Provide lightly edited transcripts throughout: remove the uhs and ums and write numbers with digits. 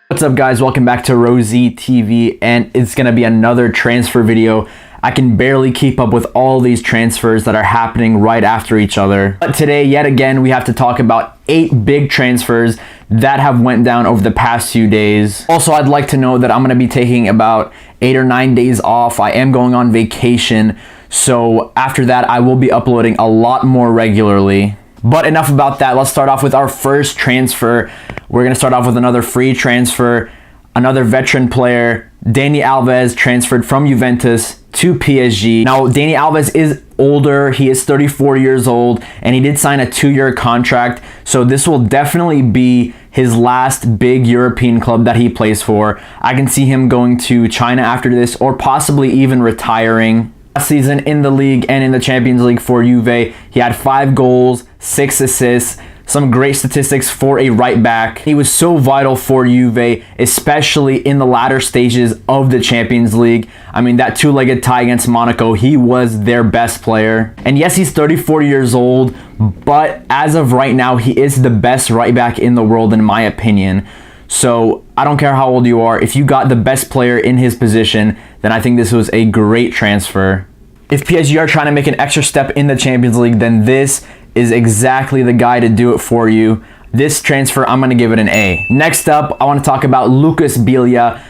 What's up, guys? Welcome back to Rosie TV, and it's gonna be another transfer video. I can barely keep up with all these transfers that are happening right after each other. But today, yet again, we have to talk about 8 big transfers that have went down over the past few days. Also, I'd like to know that I'm gonna be taking about 8 or 9 days off. I am going on vacation, so after that, I will be uploading a lot more regularly. But enough about that. Let's start off with our first transfer. We're going to start off with another free transfer, another veteran player. Dani Alves transferred from Ventus to PSG. Now, Dani Alves is older. He is 34 years old, and he did sign a 2-year contract. So this will definitely be his last big European club that he plays for. I can see him going to China after this, or possibly even retiring. Last season in the league and in the Champions League for Juve, he had 5 goals, 6 assists, some great statistics for a right back. He was so vital for Juve, especially in the latter stages of the Champions League. I mean, that 2-legged tie against Monaco, he was their best player. And yes, he's 34 years old, but as of right now, he is the best right back in the world, in my opinion. So I don't care how old you are, if you got the best player in his position, then I think this was a great transfer. If PSG are trying to make an extra step in the Champions League, then this is exactly the guy to do it for you. This transfer, I'm going to give it an A. Next up, I want to talk about Lucas Biglia.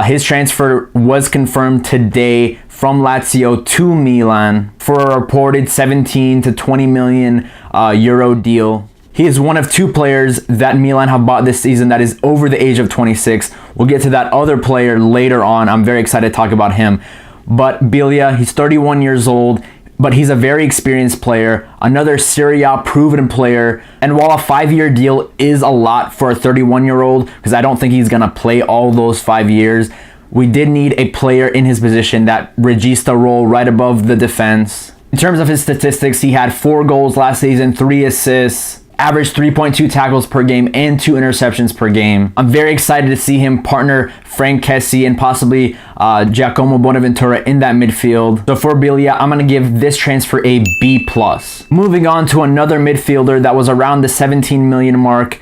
His transfer was confirmed today from Lazio to Milan for a reported 17 to 20 million euro deal. He is one of 2 players that Milan have bought this season that is over the age of 26. We'll get to that other player later on. I'm very excited to talk about him. But Biglia, he's 31 years old, but he's a very experienced player, another Serie A proven player. And while a 5-year deal is a lot for a 31-year-old, because I don't think he's going to play all those 5 years, we did need a player in his position, that regista role right above the defense. In terms of his statistics, he had 4 goals last season, 3 assists, averaged 3.2 tackles per game and 2 interceptions per game. I'm very excited to see him partner Frank Kessie and possibly Giacomo Bonaventura in that midfield. So for Biglia, I'm going to give this transfer a B+. Moving on to another midfielder that was around the 17 million mark,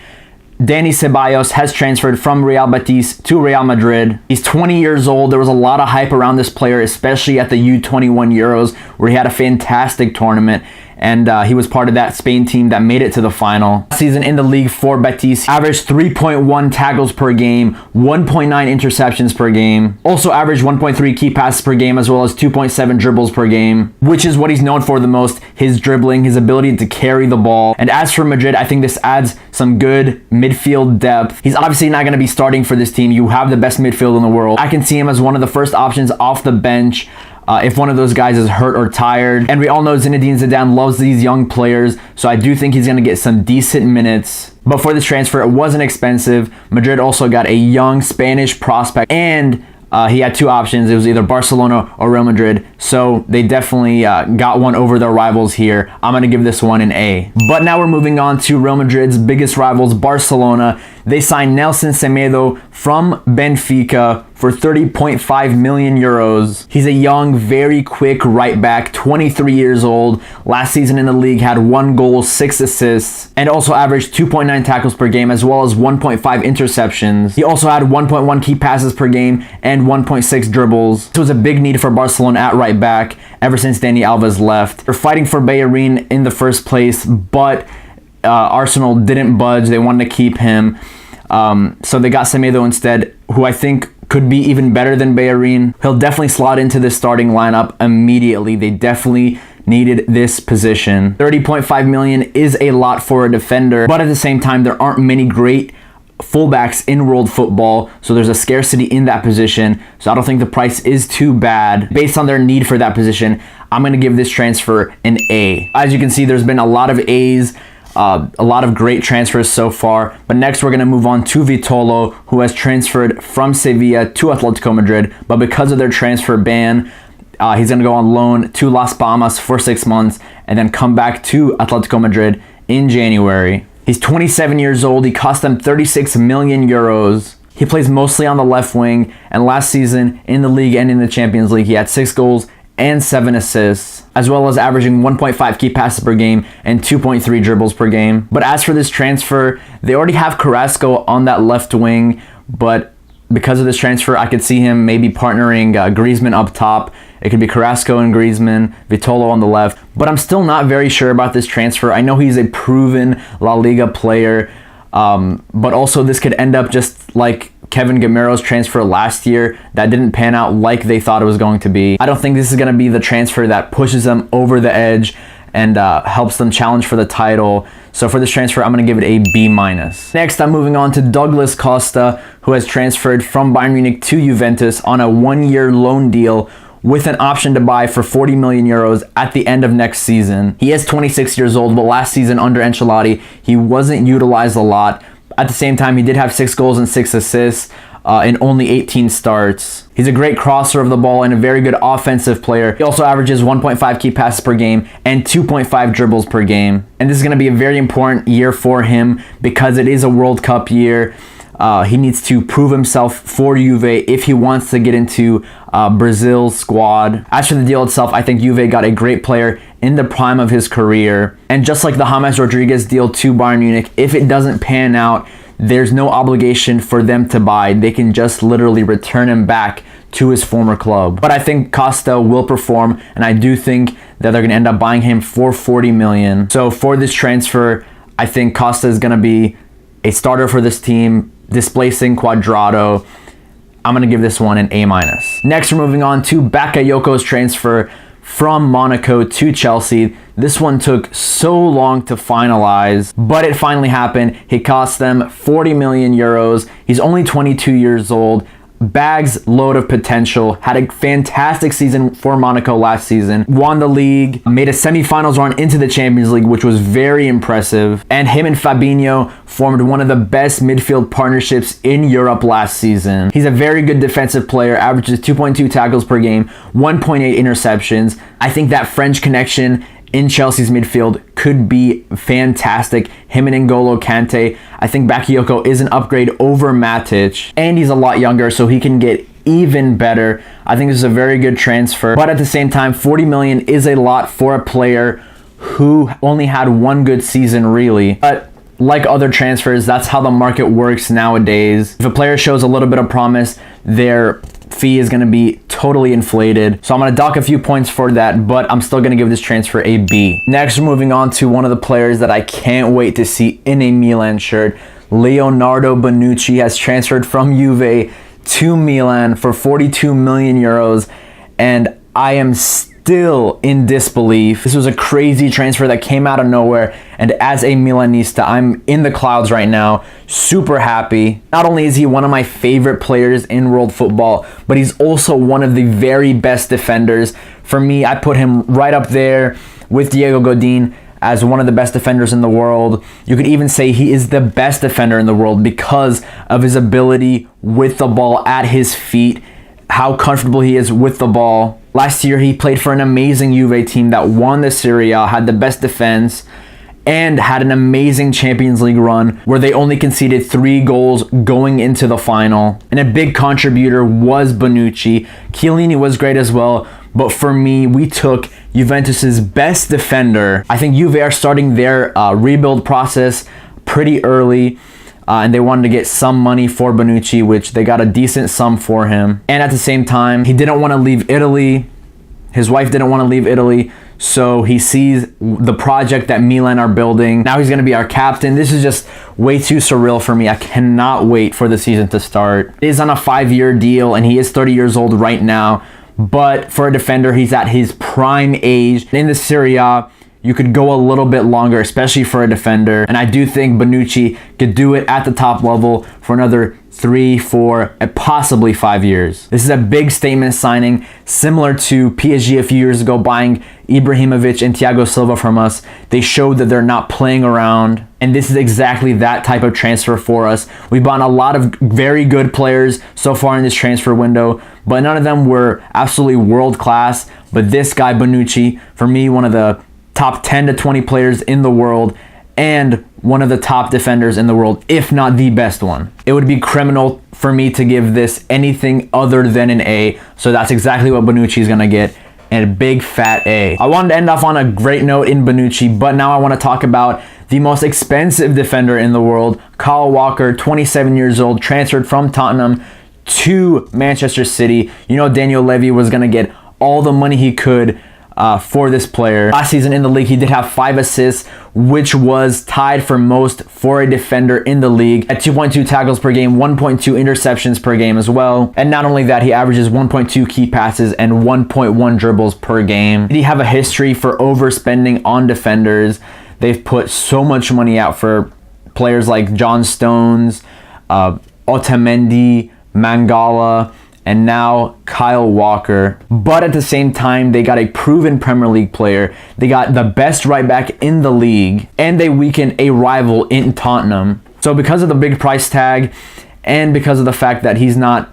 Dani Ceballos has transferred from Real Betis to Real Madrid. He's 20 years old. There was a lot of hype around this player, especially at the U21 Euros, where he had a fantastic tournament. And he was part of that Spain team that made it to the final. Last season in the league for Betis, averaged 3.1 tackles per game, 1.9 interceptions per game. Also averaged 1.3 key passes per game, as well as 2.7 dribbles per game, which is what he's known for the most, his dribbling, his ability to carry the ball. And as for Madrid, I think this adds some good midfield depth. He's obviously not going to be starting for this team. You have the best midfield in the world. I can see him as one of the first options off the bench. If one of those guys is hurt or tired. And we all know Zinedine Zidane loves these young players, so I do think he's going to get some decent minutes. But for this transfer, it wasn't expensive. Madrid also got a young Spanish prospect, and he had 2 options. It was either Barcelona or Real Madrid, so they definitely got one over their rivals here. I'm going to give this one an A. But now we're moving on to Real Madrid's biggest rivals, Barcelona. They signed Nelson Semedo from Benfica for 30.5 million euros. He's a young, very quick right back, 23 years old. Last season in the league had 1 goal, 6 assists, and also averaged 2.9 tackles per game, as well as 1.5 interceptions. He also had 1.1 key passes per game and 1.6 dribbles. This was a big need for Barcelona at right back ever since Dani Alves left. They're fighting for Bellerin in the first place, but Arsenal didn't budge. They wanted to keep him. So they got Semedo instead, who I think could be even better than Bellerin. He'll definitely slot into the starting lineup immediately. They definitely needed this position. 30.5 million is a lot for a defender, but at the same time, there aren't many great fullbacks in world football, so there's a scarcity in that position. So I don't think the price is too bad. Based on their need for that position, I'm going to give this transfer an A. As you can see, there's been a lot of A's. A lot of great transfers so far. But next we're going to move on to Vitolo, who has transferred from Sevilla to Atletico Madrid. But because of their transfer ban, he's going to go on loan to Las Palmas for 6 months and then come back to Atletico Madrid in January. He's 27 years old. He cost them 36 million euros. He plays mostly on the left wing, and last season in the league and in the Champions League, he had 6 goals and 7 assists, as well as averaging 1.5 key passes per game and 2.3 dribbles per game. But as for this transfer, they already have Carrasco on that left wing, but because of this transfer, I could see him maybe partnering Griezmann up top. It could be Carrasco and Griezmann, Vitolo on the left. But I'm still not very sure about this transfer. I know he's a proven La Liga player, but also this could end up just like Kevin Gamero's transfer last year that didn't pan out like they thought it was going to be. I don't think this is going to be the transfer that pushes them over the edge and helps them challenge for the title. So for this transfer, I'm going to give it a B-. Next, I'm moving on to Douglas Costa, who has transferred from Bayern Munich to Juventus on a 1-year loan deal with an option to buy for 40 million euros at the end of next season. He is 26 years old, but last season under Ancelotti, he wasn't utilized a lot. At the same time, he did have 6 goals and 6 assists in only 18 starts. He's a great crosser of the ball and a very good offensive player. He also averages 1.5 key passes per game and 2.5 dribbles per game. And this is going to be a very important year for him because it is a World Cup year. He needs to prove himself for Juve if he wants to get into Brazil's squad. As for the deal itself, I think Juve got a great player in the prime of his career. And just like the James Rodriguez deal to Bayern Munich, if it doesn't pan out, there's no obligation for them to buy. They can just literally return him back to his former club. But I think Costa will perform, and I do think that they're going to end up buying him for 40 million. So for this transfer, I think Costa is going to be a starter for this team, displacing Cuadrado. I'm going to give this one an A-. Next, we're moving on to Bakayoko's transfer from Monaco to Chelsea. This one took so long to finalize, but it finally happened. He cost them 40 million euros. He's only 22 years old. Bags load of potential, had a fantastic season for Monaco last season, won the league, made a semifinals run into the Champions League, which was very impressive, and him and Fabinho formed one of the best midfield partnerships in Europe last season. He's a very good defensive player, averages 2.2 tackles per game, 1.8 interceptions. I think that French connection in Chelsea's midfield could be fantastic. Him and N'Golo Kante. I think Bakayoko is an upgrade over Matic, and he's a lot younger, so he can get even better. I think this is a very good transfer, but at the same time, 40 million is a lot for a player who only had one good season, really. But like other transfers, that's how the market works nowadays. If a player shows a little bit of promise, their fee is going to be totally inflated. So I'm going to dock a few points for that, but I'm still going to give this transfer a B. Next, we're moving on to one of the players that I can't wait to see in a Milan shirt. Leonardo Bonucci has transferred from Juve to Milan for 42 million euros, and I am still in disbelief. This was a crazy transfer that came out of nowhere, and as a Milanista, I'm in the clouds right now, super happy. Not only is he one of my favorite players in world football, but he's also one of the very best defenders. For me, I put him right up there with Diego Godin as one of the best defenders in the world. You could even say he is the best defender in the world because of his ability with the ball at his feet, how comfortable he is with the ball. Last year, he played for an amazing Juve team that won the Serie A, had the best defense, and had an amazing Champions League run where they only conceded 3 goals going into the final. And a big contributor was Bonucci. Chiellini was great as well, but for me, we took Juventus's best defender. I think Juve are starting their rebuild process pretty early. And they wanted to get some money for Bonucci, which they got a decent sum for him. And at the same time, he didn't want to leave Italy. His wife didn't want to leave Italy. So he sees the project that Milan are building. Now he's going to be our captain. This is just way too surreal for me. I cannot wait for the season to start. He is on a 5-year deal, and he is 30 years old right now. But for a defender, he's at his prime age. In the Serie A, you could go a little bit longer, especially for a defender. And I do think Bonucci could do it at the top level for another 3, 4, and possibly 5 years. This is a big statement signing, similar to PSG a few years ago buying Ibrahimovic and Thiago Silva from us. They showed that they're not playing around, and this is exactly that type of transfer for us. We bought a lot of very good players so far in this transfer window, but none of them were absolutely world class. But this guy, Bonucci, for me, one of the top 10 to 20 players in the world, and one of the top defenders in the world, if not the best one. It would be criminal for me to give this anything other than an A, so that's exactly what Bonucci is going to get, and a big fat A. I wanted to end off on a great note in Bonucci, but now I want to talk about the most expensive defender in the world, Kyle Walker, 27 years old, transferred from Tottenham to Manchester City. You know, Daniel Levy was going to get all the money he could for this player. Last season in the league, he did have 5 assists, which was tied for most for a defender in the league at 2.2 tackles per game, 1.2 interceptions per game as well. And not only that, he averages 1.2 key passes and 1.1 dribbles per game. Did he have a history for overspending on defenders? They've put so much money out for players like John Stones, Otamendi, Mangala, and now Kyle Walker. But at the same time, they got a proven Premier League player. They got the best right back in the league, and they weakened a rival in Tottenham. So because of the big price tag, and because of the fact that he's not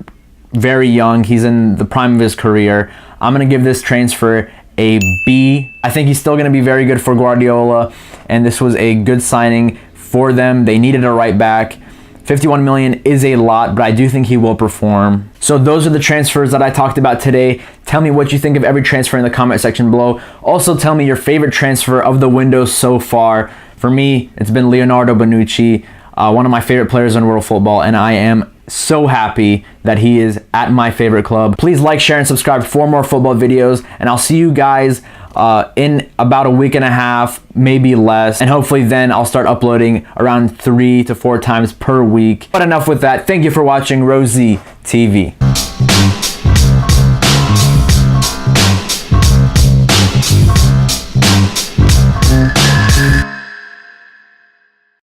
very young, he's in the prime of his career, I'm going to give this transfer a B. I think he's still going to be very good for Guardiola, and this was a good signing for them. They needed a right back. 51 million is a lot, but I do think he will perform. So those are the transfers that I talked about today. Tell me what you think of every transfer in the comment section below. Also tell me your favorite transfer of the window so far. For me, it's been Leonardo Bonucci, one of my favorite players in world football, and I am so happy that he is at my favorite club. Please like, share, and subscribe for more football videos, and I'll see you guys in about a week and a half, maybe less, and hopefully then I'll start uploading around 3 to 4 times per week. But enough with that. Thank you for watching Rosie TV.